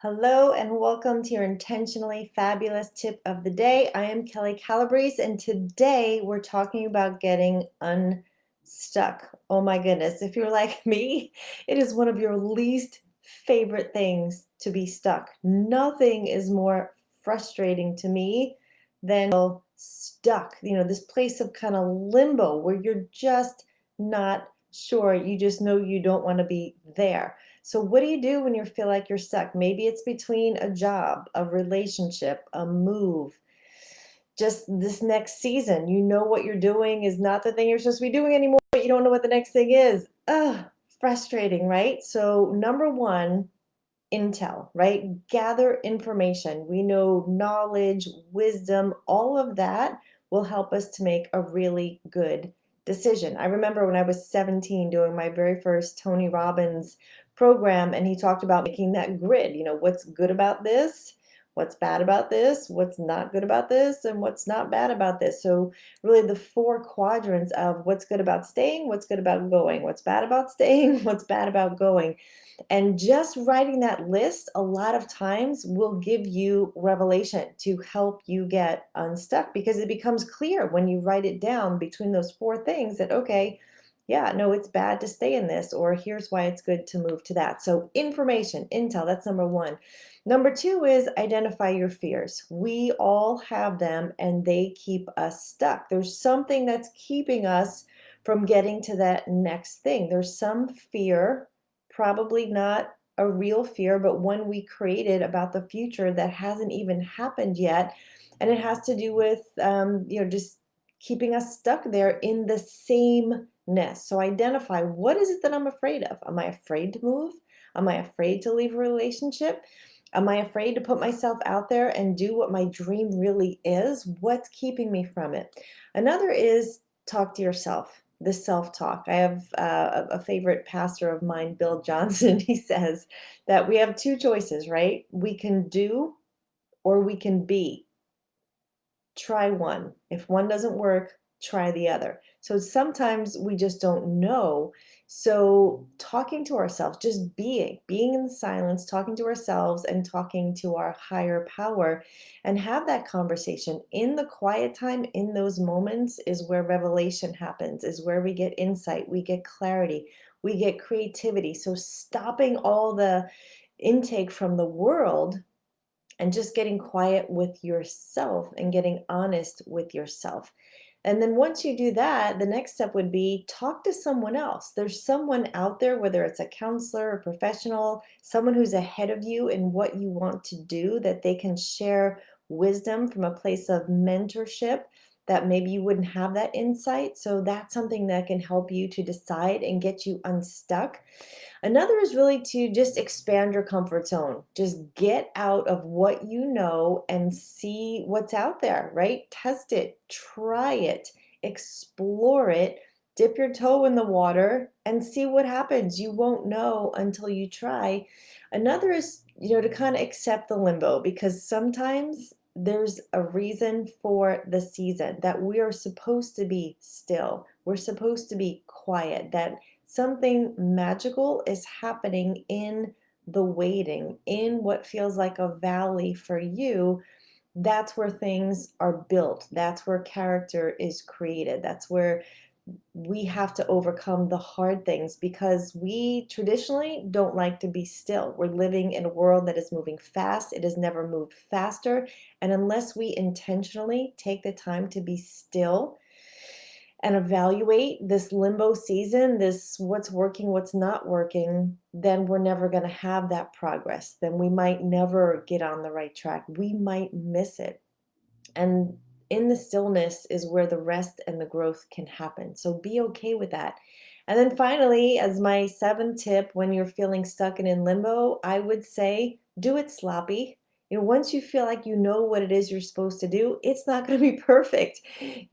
Hello and welcome to your intentionally fabulous tip of the day. I am Kelly Calabrese, and today we're talking about getting unstuck. Oh my goodness, if you're like me, it is one of your least favorite things to be stuck. Nothing is more frustrating to me than stuck. This place of kind of limbo where you're just not sure. You just know you don't want to be there. So what do you do when you feel like you're stuck? Maybe it's between a job, a relationship, a move, just this next season. You know what you're doing is not the thing you're supposed to be doing anymore, but you don't know what the next thing is. Ugh, frustrating, right? So number one, intel, right? Gather information. We know knowledge, wisdom, all of that will help us to make a really good decision. I remember when I was 17 doing my very first Tony Robbins program, and he talked about making that grid. What's good about this? What's bad about this? What's not good about this? And what's not bad about this? So, really, the four quadrants of what's good about staying, what's good about going, what's bad about staying, what's bad about going. And just writing that list a lot of times will give you revelation to help you get unstuck because it becomes clear when you write it down between those four things that, okay, yeah, no, it's bad to stay in this, or here's why it's good to move to that. So, information, intel, that's number one. Number two is identify your fears. We all have them and they keep us stuck. There's something that's keeping us from getting to that next thing. There's some fear, probably not a real fear, but one we created about the future that hasn't even happened yet. And it has to do with, just keeping us stuck there in the sameness. So identify, what is it that I'm afraid of? Am I afraid to move? Am I afraid to leave a relationship? Am I afraid to put myself out there and do what my dream really is? What's keeping me from it? Another is talk to yourself, the self-talk. I have a favorite pastor of mine, Bill Johnson. He says that we have two choices, right? We can do or we can be. Try one. If one doesn't work, try the other. So sometimes we just don't know. So talking to ourselves, just being in silence, talking to ourselves and talking to our higher power and have that conversation in the quiet time, in those moments is where revelation happens, is where we get insight, we get clarity, we get creativity. So stopping all the intake from the world and just getting quiet with yourself and getting honest with yourself. And then once you do that, the next step would be talk to someone else. There's someone out there, whether it's a counselor, a professional, someone who's ahead of you in what you want to do, that they can share wisdom from a place of mentorship that maybe you wouldn't have that insight. So that's something that can help you to decide and get you unstuck. Another is really to just expand your comfort zone. Just get out of what you know and see what's out there, right? Test it, try it, explore it, dip your toe in the water and see what happens. You won't know until you try. Another is, to kind of accept the limbo because sometimes there's a reason for the season that we are supposed to be still. We're supposed to be quiet, that something magical is happening in the waiting, in what feels like a valley for you. That's where things are built. That's where character is created. That's where we have to overcome the hard things because we traditionally don't like to be still. We're living in a world that is moving fast. It has never moved faster. And unless we intentionally take the time to be still and evaluate this limbo season, this what's working, what's not working, then we're never going to have that progress. Then we might never get on the right track. We might miss it. And in the stillness is where the rest and the growth can happen. So be okay with that. And then finally, as my seventh tip, when you're feeling stuck and in limbo, I would say do it sloppy. Once you feel like you know what it is you're supposed to do, it's not going to be perfect.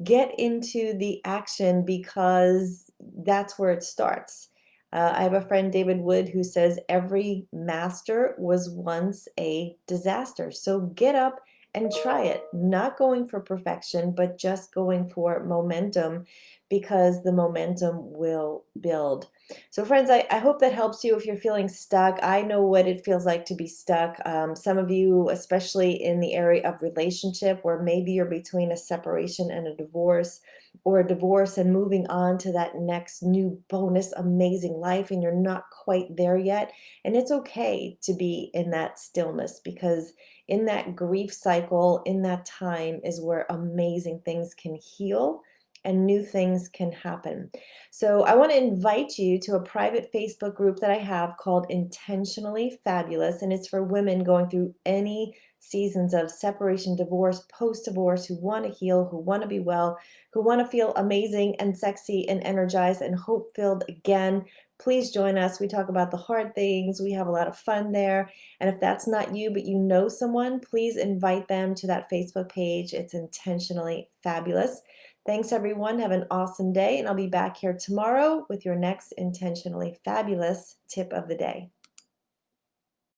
Get into the action because that's where it starts. I have a friend, David Wood, who says every master was once a disaster. So get up and try it, not going for perfection, but just going for momentum because the momentum will build. So, friends, I hope that helps you if you're feeling stuck. I know what it feels like to be stuck. Some of you, especially in the area of relationship, where maybe you're between a separation and a divorce, or a divorce and moving on to that next new bonus, amazing life, and you're not quite there yet. And it's okay to be in that stillness because in that grief cycle, in that time, is where amazing things can heal and new things can happen. So, I want to invite you to a private Facebook group that I have called Intentionally Fabulous, and it's for women going through any seasons of separation, divorce, post divorce, who want to heal, who want to be well, who want to feel amazing and sexy and energized and hope filled again. Please join us. We talk about the hard things. We have a lot of fun there. And if that's not you, but you know someone, please invite them to that Facebook page. It's Intentionally Fabulous. Thanks, everyone. Have an awesome day. And I'll be back here tomorrow with your next Intentionally Fabulous tip of the day.